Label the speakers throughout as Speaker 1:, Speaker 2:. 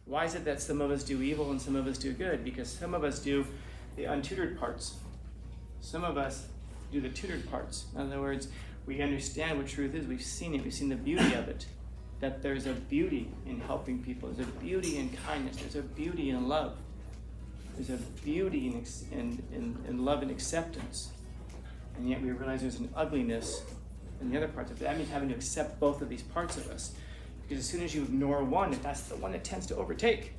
Speaker 1: Why is it that some of us do evil and some of us do good? Because some of us do the untutored parts. Some of us do the tutored parts. In other words, we understand what truth is. We've seen it. We've seen the beauty of it. That there's a beauty in helping people. There's a beauty in kindness. There's a beauty in love. There's a beauty in love and acceptance. And yet we realize there's an ugliness in the other parts of it. That means having to accept both of these parts of us. Because as soon as you ignore one, that's the one that tends to overtake.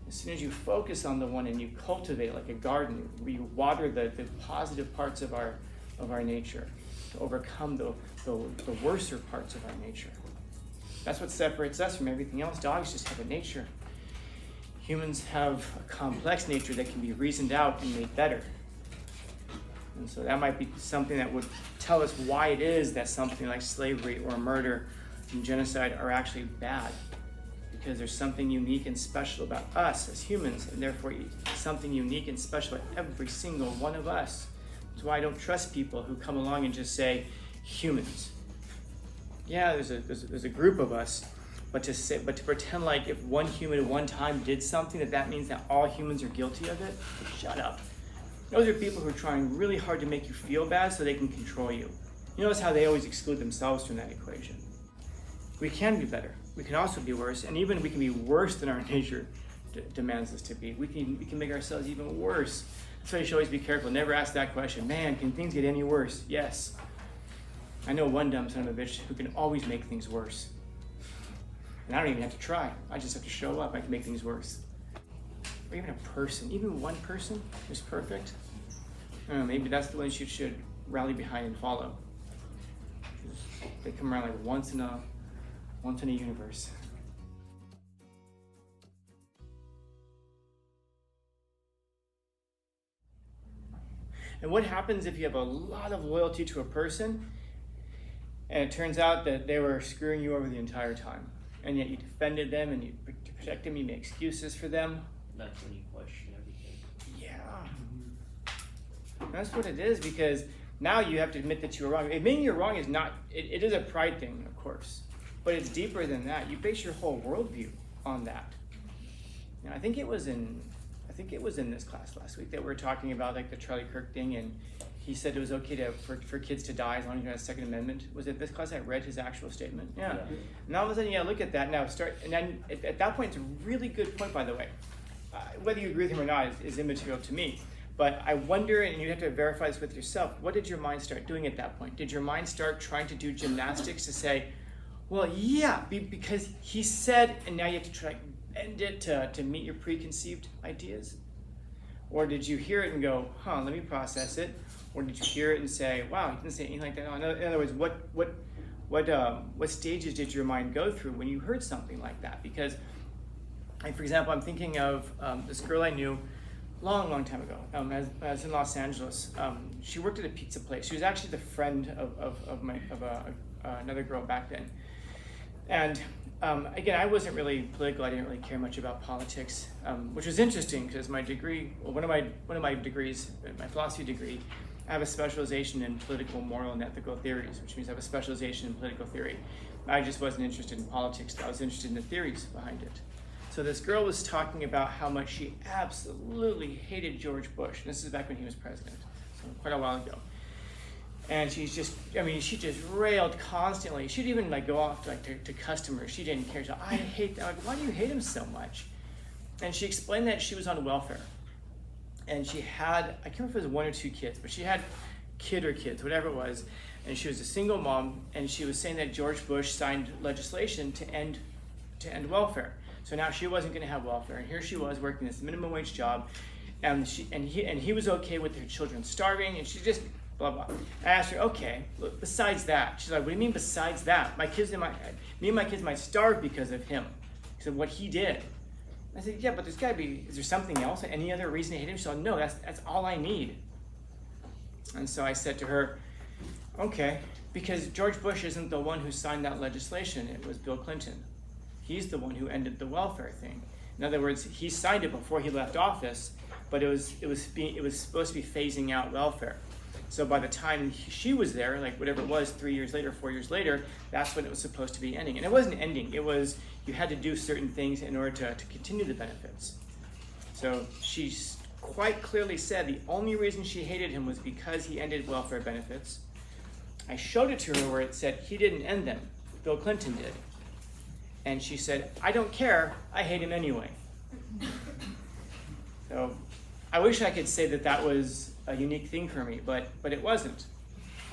Speaker 1: As soon as you focus on the one and you cultivate like a garden, where you water the positive parts of our nature to overcome the worser parts of our nature. That's what separates us from everything else. Dogs just have a nature. Humans have a complex nature that can be reasoned out and made better. And so that might be something that would tell us why it is that something like slavery or murder and genocide are actually bad. Because there's something unique and special about us as humans, and therefore something unique and special about every single one of us. That's why I don't trust people who come along and just say, humans. Yeah, there's a group of us, but to pretend like if one human at one time did something, that means that all humans are guilty of it, shut up. Those are people who are trying really hard to make you feel bad so they can control you. You notice how they always exclude themselves from that equation. We can be better. We can also be worse, and even we can be worse than our nature demands us to be. We can make ourselves even worse. That's why you should always be careful. Never ask that question. Man, can things get any worse? Yes. I know one dumb son of a bitch who can always make things worse. And I don't even have to try. I just have to show up. I can make things worse. Or even a person, even one person who's perfect. I don't know, maybe that's the ones you should rally behind and follow. They come around like once in a universe. And what happens if you have a lot of loyalty to a person and it turns out that they were screwing you over the entire time, and yet you defended them and you protect them, you made excuses for them?
Speaker 2: That's when you question everything.
Speaker 1: Yeah. That's what it is, because now you have to admit that you were wrong. Admitting you're wrong is not, it is a pride thing, of course, but it's deeper than that. You base your whole worldview on that. And I think it was in this class last week that we were talking about like the Charlie Kirk thing, and he said it was okay for kids to die as long as you had a Second Amendment. Was it this class I read his actual statement? Yeah. And all of a sudden, look at that now. And then at that point, it's a really good point, by the way. Whether you agree with him or not is immaterial to me. But I wonder, and you have to verify this with yourself, what did your mind start doing at that point? Did your mind start trying to do gymnastics to say, well, yeah, because he said, and now you have to try to bend it to meet your preconceived ideas? Or did you hear it and go, let me process it? Or did you hear it and say, wow, he didn't say anything like that? In other words, what stages did your mind go through when you heard something like that? Because, for example, I'm thinking of this girl I knew long time ago. As I was in Los Angeles, she worked at a pizza place. She was actually the friend of another girl back then. And again, I wasn't really political. I didn't really care much about politics, which was interesting because my degree, one of my degrees, my philosophy degree, I have a specialization in political, moral, and ethical theories, which means I have a specialization in political theory. I just wasn't interested in politics. I was interested in the theories behind it. So this girl was talking about how much she absolutely hated George Bush. This is back when he was president, so quite a while ago. And she just railed constantly. She'd even go off to customers. She didn't care. She's like, I hate that. Why do you hate him so much? And she explained that she was on welfare. And she had, I can't remember if it was 1 or 2 kids, but she had kid or kids, whatever it was. And she was a single mom, and she was saying that George Bush signed legislation to end welfare. So now she wasn't going to have welfare, and here she was working this minimum wage job, and he was okay with her children starving, and she just blah blah. I asked her, okay, look, besides that, she's like, what do you mean besides that? Me and my kids might starve because of him, because of what he did. I said, yeah, but there's got to be. Is there something else? Any other reason to hate him? She said, no, that's all I need. And so I said to her, okay, because George Bush isn't the one who signed that legislation. It was Bill Clinton. He's the one who ended the welfare thing. In other words, he signed it before he left office, but it was supposed to be phasing out welfare. So by the time she was there, like whatever it was, 3 years later, 4 years later, that's when it was supposed to be ending. And it wasn't ending. It was you had to do certain things in order to continue the benefits. So she quite clearly said the only reason she hated him was because he ended welfare benefits. I showed it to her where it said he didn't end them. Bill Clinton did. And she said, I don't care. I hate him anyway. So I wish I could say that that was a unique thing for me, but it wasn't.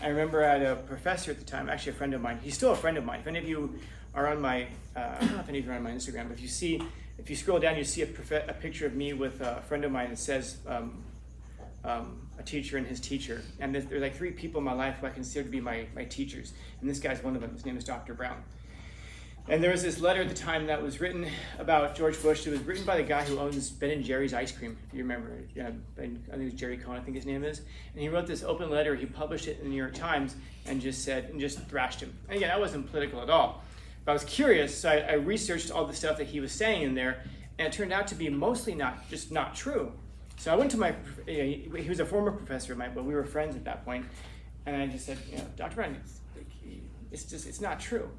Speaker 1: I remember I had a professor at the time, actually a friend of mine. He's still a friend of mine. If any of you are on my, I don't know if any of you are on my Instagram, but if you scroll down, you see a picture of me with a friend of mine that says a teacher and his teacher. And there's like 3 people in my life who I consider to be my teachers. And this guy's one of them. His name is Dr. Brown. And there was this letter at the time that was written about George Bush. It was written by the guy who owns Ben and Jerry's ice cream, if you remember. Yeah, I think it was Jerry Cohen, I think his name is. And he wrote this open letter. He published it in the New York Times and just thrashed him. And again, I wasn't political at all. But I was curious, so I researched all the stuff that he was saying in there, and it turned out to be mostly not true. So I went to he was a former professor of mine, but we were friends at that point. And I just said, Dr. Brown, it's not true.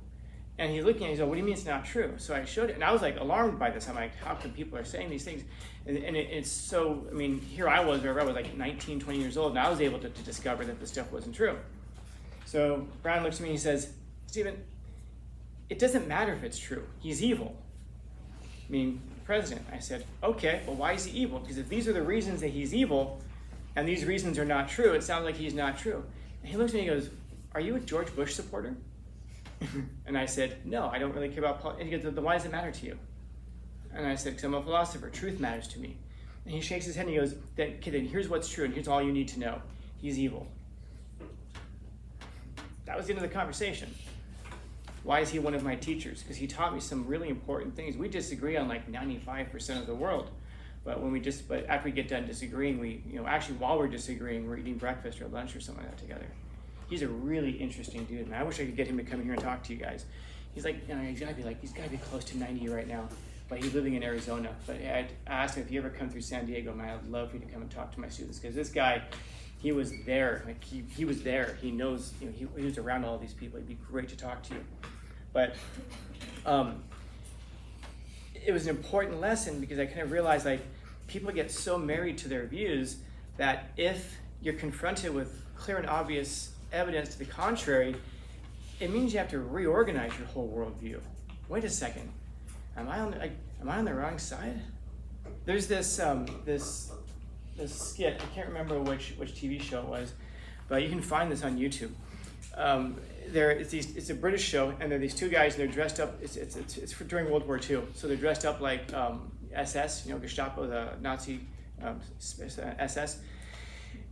Speaker 1: And he looked at me and he said, what do you mean it's not true? So I showed it, and I was like alarmed by this. I'm like, how come people are saying these things? And it's so, I mean, here I was like 19, 20 years old, and I was able to discover that this stuff wasn't true. So Brown looks at me and he says, Stephen, it doesn't matter if it's true. He's evil. I mean, the president. I said, okay, well, why is he evil? Because if these are the reasons that he's evil, and these reasons are not true, it sounds like he's not true. And he looks at me and he goes, are you a George Bush supporter? And I said, no, I don't really care about politics. And he goes, then why does it matter to you? And I said, because I'm a philosopher. Truth matters to me. And he shakes his head and he goes, then here's what's true, and here's all you need to know. He's evil. That was the end of the conversation. Why is he one of my teachers? Because he taught me some really important things. We disagree on like 95% of the world. But after we get done disagreeing, actually while we're disagreeing, we're eating breakfast or lunch or something like that together. He's a really interesting dude, man. I wish I could get him to come here and talk to you guys. He's like, he's gotta be close to 90 right now, but he's living in Arizona. But I asked him if you ever come through San Diego, man, I'd love for you to come and talk to my students, because this guy, he was there. Like he was there. He knows, he was around all these people. It'd be great to talk to you. But it was an important lesson because I kind of realized like people get so married to their views that if you're confronted with clear and obvious evidence to the contrary, it means you have to reorganize your whole worldview. Wait a second, am I on the wrong side? There's this skit. I can't remember which TV show it was, but you can find this on YouTube. It's a British show, and there are these 2 guys, and they're dressed up. It's during World War II, so they're dressed up like SS, Gestapo, the Nazi SS.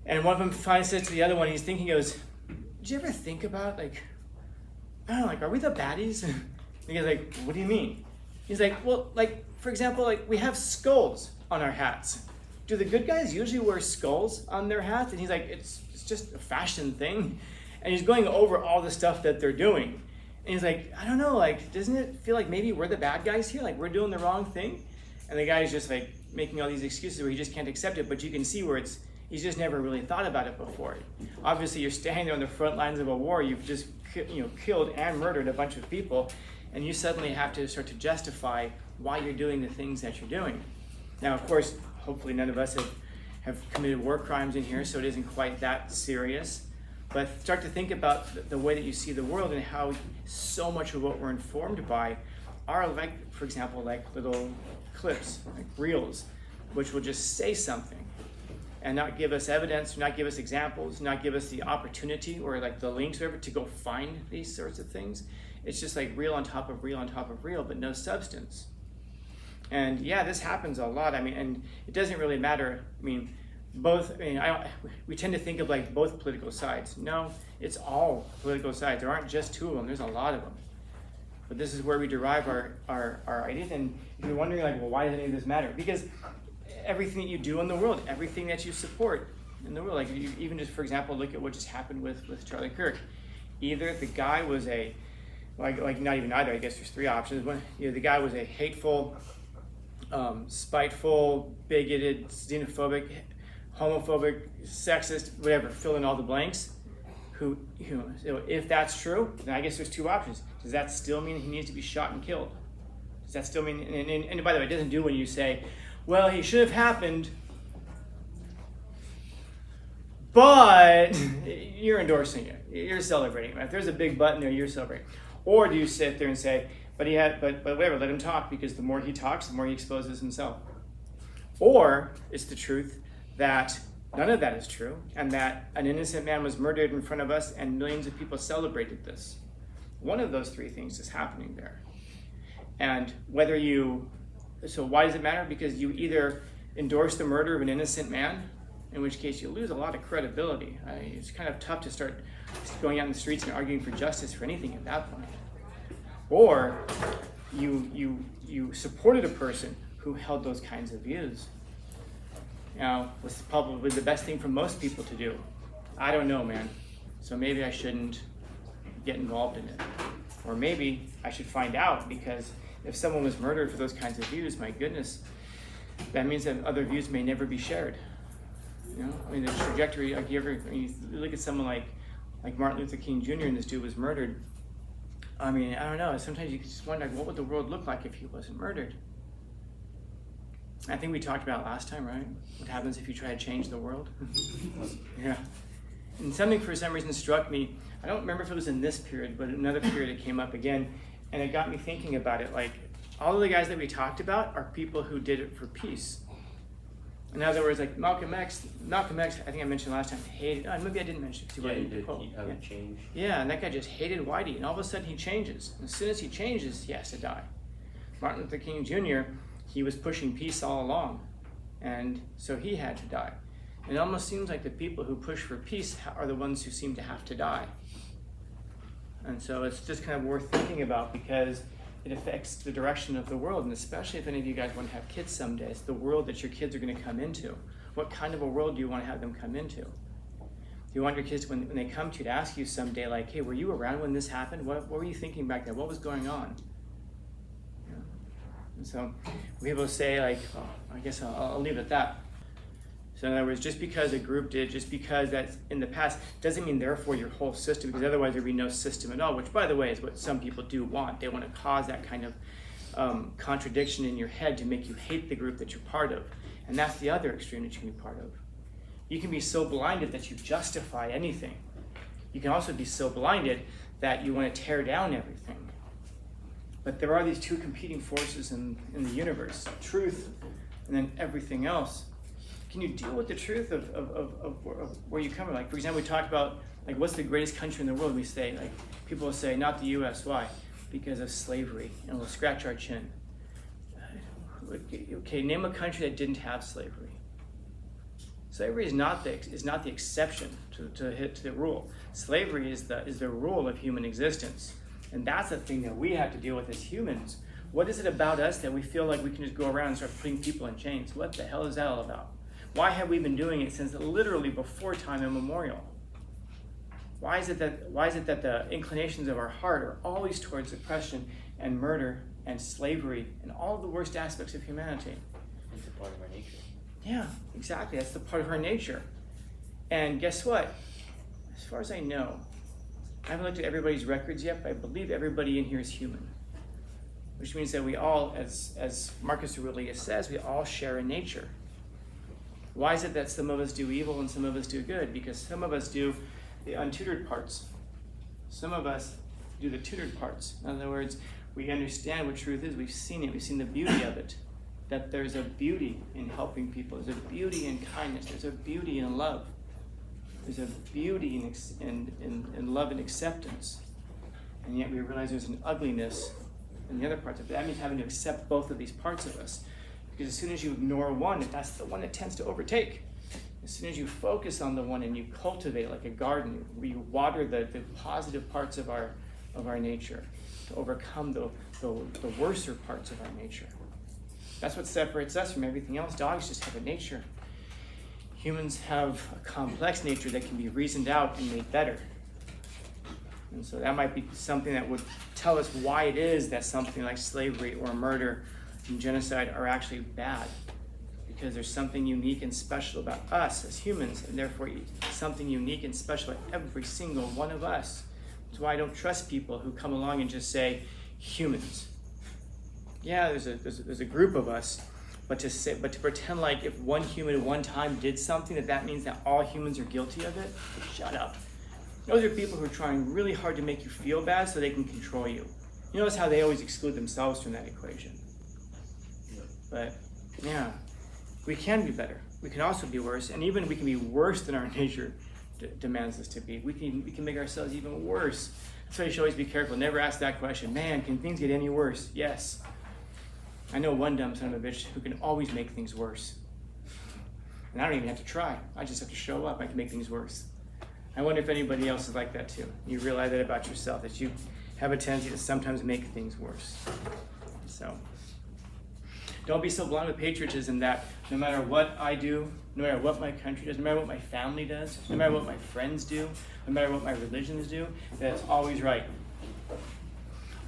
Speaker 1: And one of them finally says to the other one, he goes, did you ever think about, are we the baddies? And he's like, what do you mean? He's like, well, for example, we have skulls on our hats. Do the good guys usually wear skulls on their hats? And he's like, it's just a fashion thing. And he's going over all the stuff that they're doing. And he's like, I don't know, doesn't it feel like maybe we're the bad guys here? We're doing the wrong thing? And the guy's just making all these excuses where he just can't accept it, but you can see where he's just never really thought about it before. Obviously, you're standing there on the front lines of a war. You've just killed and murdered a bunch of people, and you suddenly have to start to justify why you're doing the things that you're doing. Now, of course, hopefully none of us have committed war crimes in here, so it isn't quite that serious. But start to think about the way that you see the world and how so much of what we're informed by are for example, little clips, reels, which will just say something and not give us evidence, not give us examples, not give us the opportunity or the links to go find these sorts of things. It's just reel on top of reel on top of reel, but no substance. And yeah, this happens a lot. And it doesn't really matter. We tend to think of both political sides. No, it's all political sides. There aren't just 2 of them. There's a lot of them. But this is where we derive our ideas. And if you're wondering, well, why does any of this matter? Because everything that you do in the world, everything that you support in the world, you even just, for example, look at what just happened with Charlie Kirk. Either the guy was not even either, I guess there's 3 options. One, the guy was a hateful, spiteful, bigoted, xenophobic, homophobic, sexist, whatever, fill in all the blanks. So if that's true, then I guess there's two options. Does that still mean he needs to be shot and killed? Does that still mean, and by the way, it doesn't do when you say, well, he should have happened, but you're endorsing it. You're celebrating it. If there's a big button there, you're celebrating. Or do you sit there and say, but whatever, let him talk, because the more he talks, the more he exposes himself. Or it's the truth that none of that is true, and that an innocent man was murdered in front of us and millions of people celebrated this. One of those three things is happening there. And so why does it matter? Because you either endorse the murder of an innocent man, in which case you lose a lot of credibility. It's kind of tough to start going out in the streets and arguing for justice for anything at that point. Or you supported a person who held those kinds of views. Was probably the best thing for most people to do. I don't know, man. So maybe I shouldn't get involved in it. Or maybe I should find out, because if someone was murdered for those kinds of views, my goodness, that means that other views may never be shared. The trajectory, you look at someone like Martin Luther King Jr. and this dude was murdered. I don't know. Sometimes you just wonder, what would the world look like if he wasn't murdered? I think we talked about last time, right? What happens if you try to change the world? Yeah. And something for some reason struck me. I don't remember if it was in this period, but another period it came up again, and it got me thinking about it. Like, all of the guys that we talked about are people who did it for peace. In other words, like Malcolm X, I think I mentioned last time, hated, maybe I didn't mention it.
Speaker 2: Yeah, you did. He haven't changed.
Speaker 1: Yeah, and that guy just hated Whitey, and all of a sudden he changes. And as soon as he changes, he has to die. Martin Luther King Jr., he was pushing peace all along, and so he had to die. It almost seems like the people who push for peace are the ones who seem to have to die. And so it's just kind of worth thinking about, because it affects the direction of the world, and especially if any of you guys want to have kids someday, it's the world that your kids are going to come into. What kind of a world do you want to have them come into? Do you want your kids, when they come to you, to ask you someday, like, hey, were you around when this happened? What were you thinking back then? What was going on? And so people say, like, I guess I'll leave it at that. So in other words, just because a group did, just because that's in the past, doesn't mean therefore your whole system, because otherwise there'd be no system at all, which, by the way, is what some people do want. They want to cause that kind of contradiction in your head to make you hate the group that you're part of. And that's the other extreme that you can be part of. You can be so blinded that you justify anything. You can also be so blinded that you want to tear down everything. But there are these two competing forces in the universe, truth and then everything else. Can you deal with the truth of where you come from? Like, for example, we talked about, like, what's the greatest country in the world? We say, like, people will say, not the U.S. Why? Because of slavery. And we'll scratch our chin. Okay, name a country that didn't have slavery. Slavery is not the exception to the rule. Slavery is the rule of human existence. And that's the thing that we have to deal with as humans. What is it about us that we feel like we can just go around and start putting people in chains? What the hell is that all about? Why have we been doing it since literally before time immemorial? Why is it that the inclinations of our heart are always towards oppression and murder and slavery and all the worst aspects of humanity?
Speaker 2: It's a part of our nature.
Speaker 1: Yeah, exactly. That's the part of our nature. And guess what? As far as I know, I haven't looked at everybody's records yet, but I believe everybody in here is human. Which means that we all, as Marcus Aurelius says, we all share a nature. Why is it that some of us do evil and some of us do good? Because some of us do the untutored parts. Some of us do the tutored parts. In other words, we understand what truth is. We've seen it. We've seen the beauty of it. That there's a beauty in helping people. There's a beauty in kindness. There's a beauty in love. There's a beauty in love and acceptance. And yet we realize there's an ugliness in the other parts of it. That means having to accept both of these parts of us. Because as soon as you ignore one, that's the one that tends to overtake. As soon as you focus on the one and you cultivate like a garden, where you water the positive parts of our nature to overcome the worser parts of our nature. That's what separates us from everything else. Dogs just have a nature. Humans have a complex nature that can be reasoned out and made better. And so that might be something that would tell us why it is that something like slavery or murder and genocide are actually bad. because there's something unique and special about us as humans, and therefore something unique and special about every single one of us. That's why I don't trust people who come along and just say humans. Yeah, there's a group of us, but to pretend like if one human at one time did something that means that all humans are guilty of it, shut up. Those are people who are trying really hard to make you feel bad so they can control you. You notice how they always exclude themselves from that equation. But yeah, we can be better. We can also be worse, and even we can be worse than our nature demands us to be. We can make ourselves even worse. That's why you should always be careful. Never ask that question. Man, can things get any worse? Yes. I know one dumb son of a bitch who can always make things worse. And I don't even have to try. I just have to show up. I can make things worse. I wonder if anybody else is like that too. You realize that about yourself, that you have a tendency to sometimes make things worse. So don't be so blind with patriotism that no matter what I do, no matter what my country does, no matter what my family does, no matter what my friends do, no matter what my religions do, that it's always right.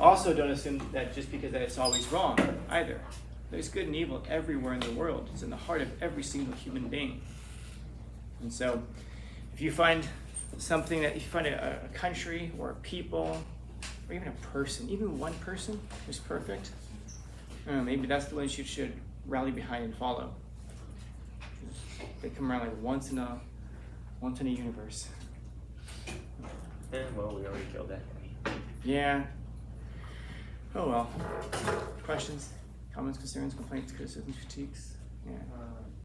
Speaker 1: Also, don't assume that just because that it's always wrong either. There's good and evil everywhere in the world. It's in the heart of every single human being. And so if you find something that you find a country or a people or even a person, even one person who's perfect, maybe that's the ones you should rally behind and follow. They come around like once in a universe.
Speaker 2: Yeah, well, we already killed that.
Speaker 1: Yeah. Oh well. Questions, comments, concerns, complaints, criticisms, critiques? Yeah.